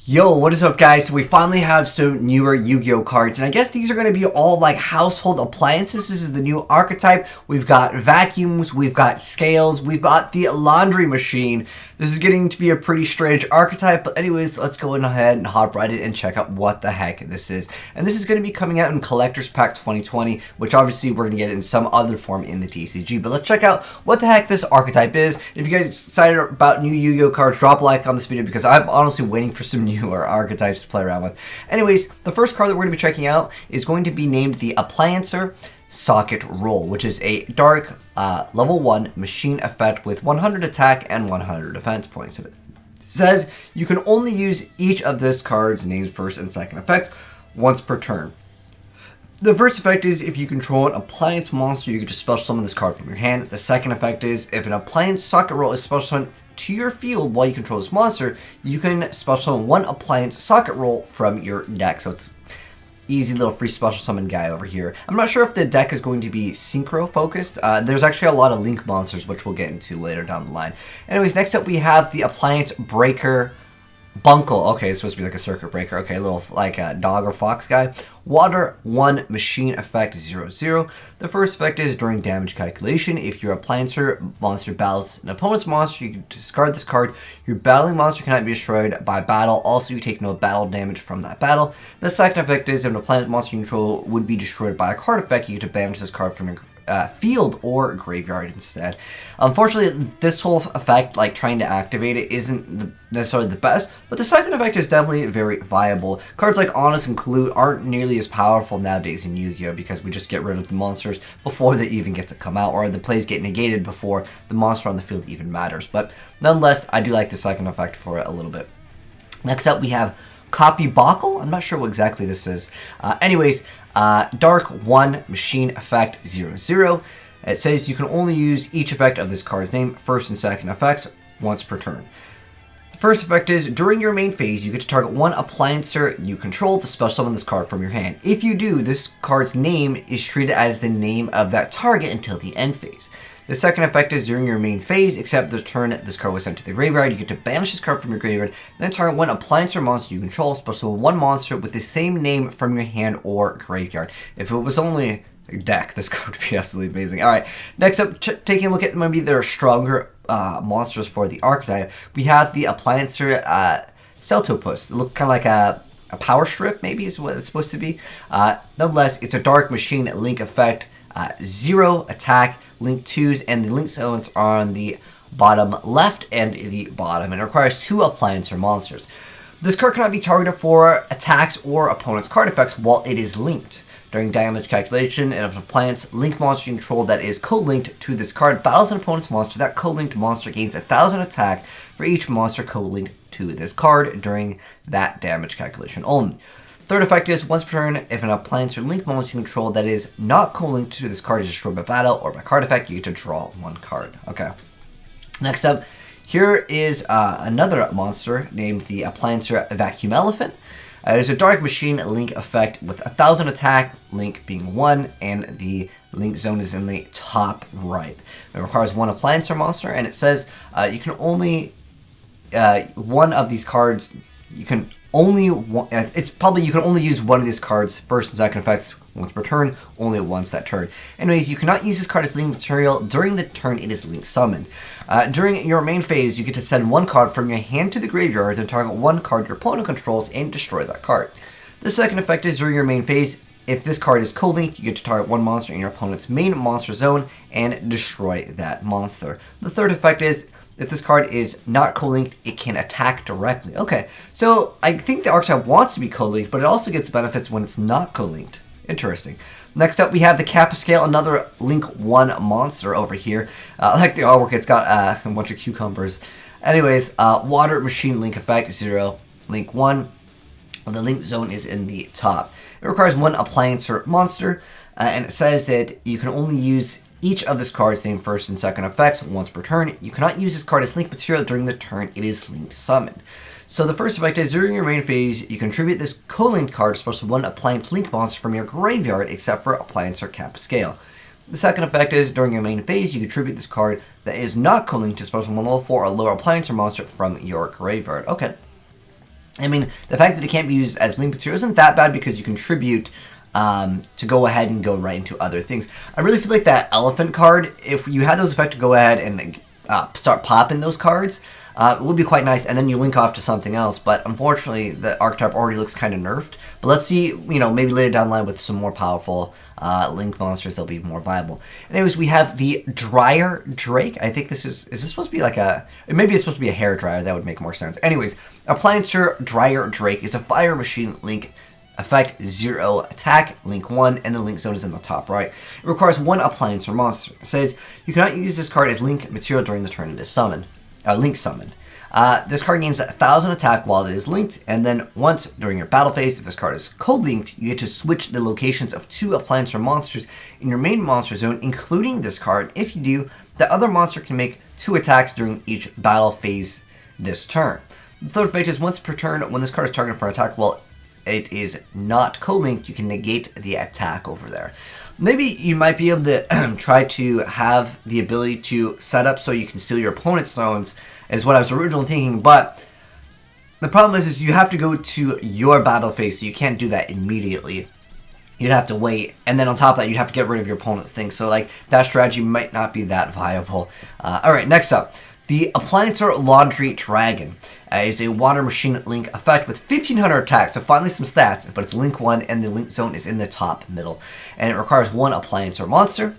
Yo, what is up guys? So we finally have some newer Yu-Gi-Oh cards, and I guess these are going to be all like household appliances. This is the new archetype. We've got vacuums, we've got scales, we've got the laundry machine. This is getting to be a pretty strange archetype, but anyways, let's go ahead and hop right in and check out what the heck this is. And this is going to be coming out in Collector's Pack 2020, which obviously we're going to get in some other form in the TCG. But let's check out what the heck this archetype is. If you guys are excited about new Yu-Gi-Oh cards, drop a like on this video because I'm honestly waiting for some newer archetypes to play around with. Anyways, the first card that we're going to be checking out is going to be named the Appliancer Socket Roll, which is a dark level 1 machine effect with 100 attack and 100 defense points. It says you can only use each of this card's named first and second effects once per turn. The first effect is if you control an appliance monster, you can just special summon this card from your hand. The second effect is if an appliance socket roll is special summoned to your field while you control this monster, you can special summon one appliance socket roll from your deck. So it's easy little free special summon guy over here. I'm not sure if the deck is going to be synchro focused. There's actually a lot of link monsters, which we'll get into later down the line. Anyways, next up we have the Appliance Breaker Bunco. Okay, it's supposed to be like a circuit breaker. Okay, a little like a dog or fox guy. Water 1 machine effect 0/0. The first effect is during damage calculation. If your appliancer monster battles an opponent's monster, you can discard this card. Your battling monster cannot be destroyed by battle. Also, you take no battle damage from that battle. The second effect is if an appliance monster you control would be destroyed by a card effect, you get to banish this card from your field or graveyard instead. Unfortunately, this whole effect, like trying to activate it, isn't necessarily the best, but the second effect is definitely very viable. Cards like Honest and Clue aren't nearly as powerful nowadays in Yu-Gi-Oh because we just get rid of the monsters before they even get to come out, or the plays get negated before the monster on the field even matters. But nonetheless, I do like the second effect for it a little bit. Next up, we have Kappa Scale. I'm not sure what exactly this is. Anyways, dark 1 machine effect 0/0. It says you can only use each effect of this card's name, first and second effects, once per turn. The first effect is during your main phase, you get to target one appliancer you control to special summon this card from your hand. If you do, this card's name is treated as the name of that target until the end phase. The second effect is during your main phase, except the turn this card was sent to the graveyard, you get to banish this card from your graveyard, then target one appliancer monster you control, special summon one monster with the same name from your hand or graveyard. If it was only a deck, this card would be absolutely amazing. Alright, next up, taking a look at maybe their stronger monsters for the archetype, we have the Appliancer Celtopus. It looks kind of like a power strip, maybe is what it's supposed to be. Nonetheless, it's a dark machine link effect, 0 attack, link 2s, and the link zones are on the bottom left and the bottom, and it requires 2 appliancer monsters. This card cannot be targeted for attacks or opponent's card effects while it is linked. During damage calculation, and if an appliance link monster you control that is co-linked to this card battles an opponent's monster, that co-linked monster gains 1,000 attack for each monster co-linked to this card during that damage calculation only. Third effect is once per turn, if an appliance or link monster you control that is not co-linked to this card is destroyed by battle or by card effect, you get to draw 1 card. Okay. Next up, here is another monster named the Appliancer Vacuum Elephant. It is a dark machine link effect with 1,000 attack, link being 1, and the link zone is in the top right. It requires 1 appliancer monster, and it says you can only one of these cards. You can only you can only use one of these cards first and second effects once per turn, only once that turn. Anyways, you cannot use this card as link material during the turn it is link summoned. During your main phase, you get to send 1 card from your hand to the graveyard and target 1 card your opponent controls and destroy that card. The second effect is during your main phase, if this card is co-linked, you get to target 1 monster in your opponent's main monster zone and destroy that monster. The third effect is if this card is not co-linked, it can attack directly. Okay, so I think the archetype wants to be co-linked, but it also gets benefits when it's not co-linked. Interesting. Next up, we have the Kappa Scale, another Link 1 monster over here. I like the artwork, it's got a bunch of cucumbers. Anyways, Water Machine Link Effect 0, Link 1. The link zone is in the top. It requires 1 appliancer monster, and it says that you can only use each of this card's named first and second effects once per turn. You cannot use this card as link material during the turn it is linked summoned. So the first effect is during your main phase, you contribute this co-linked card to 1 appliance link monster from your graveyard except for Appliancer Kappa Scale. The second effect is during your main phase, you contribute this card that is not co-linked to special 1 level 4 or lower Appliancer monster from your graveyard. Okay. I mean, the fact that it can't be used as link material isn't that bad because you contribute to go ahead and go right into other things. I really feel like that elephant card, if you had those effect to go ahead and start popping those cards, it would be quite nice, and then you link off to something else. But unfortunately, the archetype already looks kind of nerfed. But let's see, you know, maybe later down the line with some more powerful link monsters, they'll be more viable. Anyways, we have the Dryer Drake. I think this is this supposed to be like a, maybe it's supposed to be a hair dryer. That would make more sense. Anyways, Appliancer Dryer Drake is a fire machine link. Effect 0, attack, link 1, and the link zone is in the top right. It requires 1 appliance or monster. It says you cannot use this card as link material during the turn it is summoned. Link summoned. This card gains 1,000 attack while it is linked, and then once during your battle phase, if this card is co-linked, you get to switch the locations of 2 appliance or monsters in your main monster zone, including this card. If you do, the other monster can make 2 attacks during each battle phase this turn. The third effect is once per turn, when this card is targeted for an attack while it is not co-linked, you can negate the attack over there. Maybe you might be able to try to have the ability to set up so you can steal your opponent's zones, is what I was originally thinking, but the problem is you have to go to your battle phase, so you can't do that immediately. You'd have to wait, and then on top of that, you'd have to get rid of your opponent's things, so like that strategy might not be that viable. Alright, next up. The Appliancer Laundry Dragon is a water machine link effect with 1,500 attacks, so finally some stats, but it's link 1 and the link zone is in the top middle. And it requires 1 appliance or monster.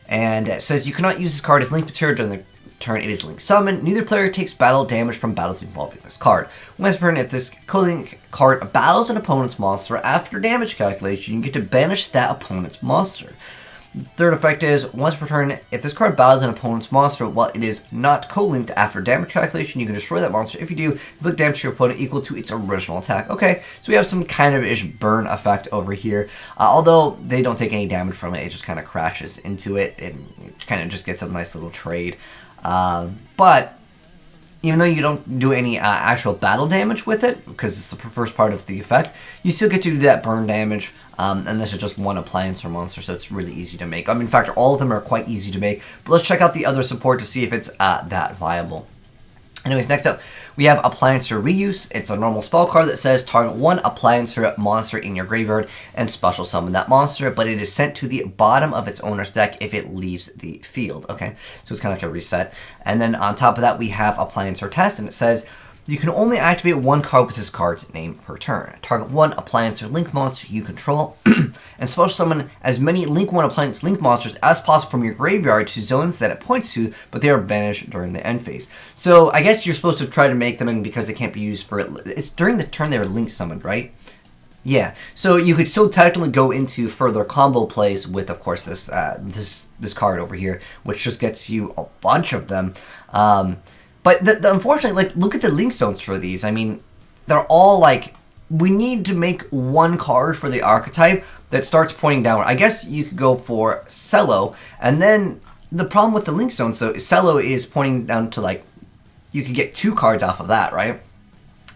And it says you cannot use this card as link material during the turn it is link summoned. Neither player takes battle damage from battles involving this card. Once per turn, if this co-link card battles an opponent's monster after damage calculation, you get to banish that opponent's monster. The third effect is, once per turn, if this card battles an opponent's monster while it is not co-linked after damage calculation, you can destroy that monster. If you do, inflict damage to your opponent equal to its original attack. Okay, so we have some kind of ish burn effect over here. Although they don't take any damage from it, it just kind of crashes into it and it kind of just gets a nice little trade. But even though you don't do any actual battle damage with it, because it's the first part of the effect, you still get to do that burn damage, and this is just 1 appliance or monster, so it's really easy to make. I mean, in fact, all of them are quite easy to make, but let's check out the other support to see if it's that viable. Anyways, next up, we have Appliancer Reuse. It's a normal spell card that says target 1 Appliancer monster in your graveyard and special summon that monster, but it is sent to the bottom of its owner's deck if it leaves the field. Okay, so it's kind of like a reset. And then on top of that, we have Appliancer Test, and it says you can only activate 1 card with this card's name per turn. Target 1 Appliancer Link monster you control, and special summon as many Link 1 Appliance Link monsters as possible from your graveyard to zones that it points to, but they are banished during the end phase. So I guess you're supposed to try to make them in because they can't be used for, it's during the turn they were Link summoned, right? Yeah, so you could still technically go into further combo plays with, of course, this this card over here, which just gets you a bunch of them. But unfortunately, like, look at the link zones for these. I mean, they're all like, we need to make 1 card for the archetype that starts pointing downward. I guess you could go for Cello, and then the problem with the link zone, so Cello is pointing down to, like, you could get 2 cards off of that, right?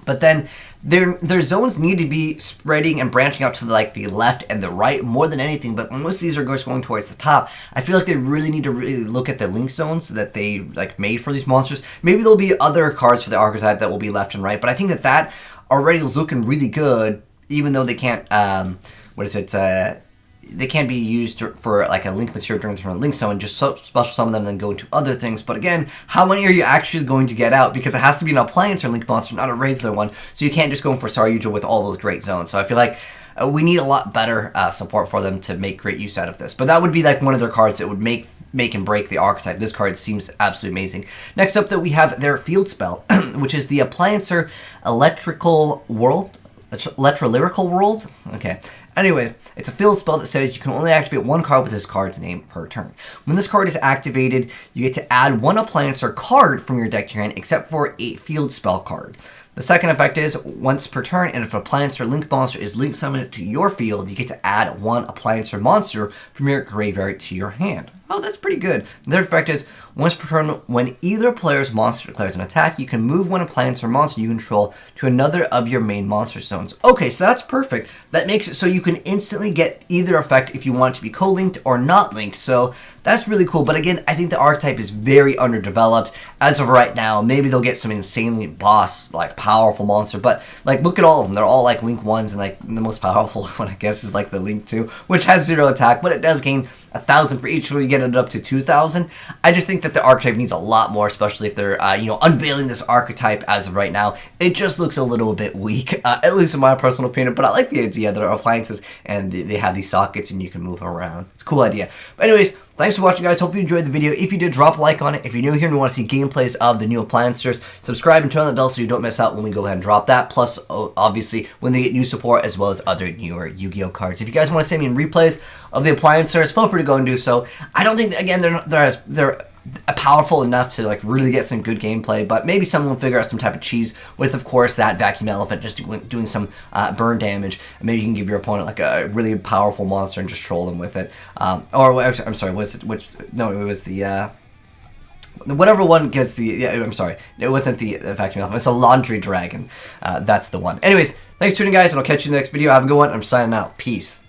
But then their zones need to be spreading and branching out to like the left and the right more than anything. But most of these are going towards the top. I feel like they really need to look at the link zones that they like made for these monsters. Maybe there'll be other cards for the archetype that will be left and right. But I think that already is looking really good, even though they can't. They can't be used for like a link material during the turn of link summon, just special summon them and then go into other things. But again, how many are you actually going to get out? Because it has to be an appliance or link monster, not a regular one. So you can't just go for Sorry Yugioh with all those great zones. So I feel like we need a lot better support for them to make great use out of this. But that would be like one of their cards that would make and break the archetype. This card seems absolutely amazing. Next up, that we have their field spell, which is the Appliancer Electrilyrical World. Okay. Anyway, it's a field spell that says you can only activate 1 card with this card's name per turn. When this card is activated, you get to add 1 Appliancer card from your deck to your hand, except for a field spell card. The second effect is once per turn, and if an Appliancer Link monster is link summoned to your field, you get to add 1 Appliancer monster from your graveyard to your hand. Oh, that's pretty good. The third effect is once per turn, when either player's monster declares an attack, you can move 1 Appliancer monster you control to another of your main monster zones. Okay, so that's perfect. That makes it so you can instantly get either effect if you want it to be co-linked or not linked. So that's really cool. But again, I think the archetype is very underdeveloped as of right now. Maybe they'll get some insanely boss like powerful monster. But like, look at all of them. They're all like Link 1s, and like the most powerful one, I guess, is like the Link 2, which has 0 attack, but it does gain 1,000 for each, so you get it up to 2,000. I just think that the archetype needs a lot more, especially if they're, you know, unveiling this archetype as of right now. It just looks a little bit weak, at least in my personal opinion, but I like the idea. There are appliances, and they have these sockets, and you can move around. It's a cool idea. But anyways, thanks for watching, guys. Hopefully you enjoyed the video. If you did, drop a like on it. If you're new here and you want to see gameplays of the new Appliancers, subscribe and turn on the bell so you don't miss out when we go ahead and drop that. Plus, obviously, when they get new support as well as other newer Yu-Gi-Oh cards. If you guys want to send me in replays of the Appliancers, feel free to go and do so. I don't think, again, they're powerful enough to like really get some good gameplay, but maybe someone will figure out some type of cheese with, of course, that vacuum elephant just doing some burn damage, and maybe you can give your opponent like a really powerful monster and just troll them with it. Or I'm sorry, it was the whatever one gets the, yeah, I'm sorry, it wasn't the vacuum elephant, it's a laundry dragon. That's the one. Anyways, thanks for tuning in, guys, and I'll catch you in the next video. Have a good one. I'm signing out. Peace.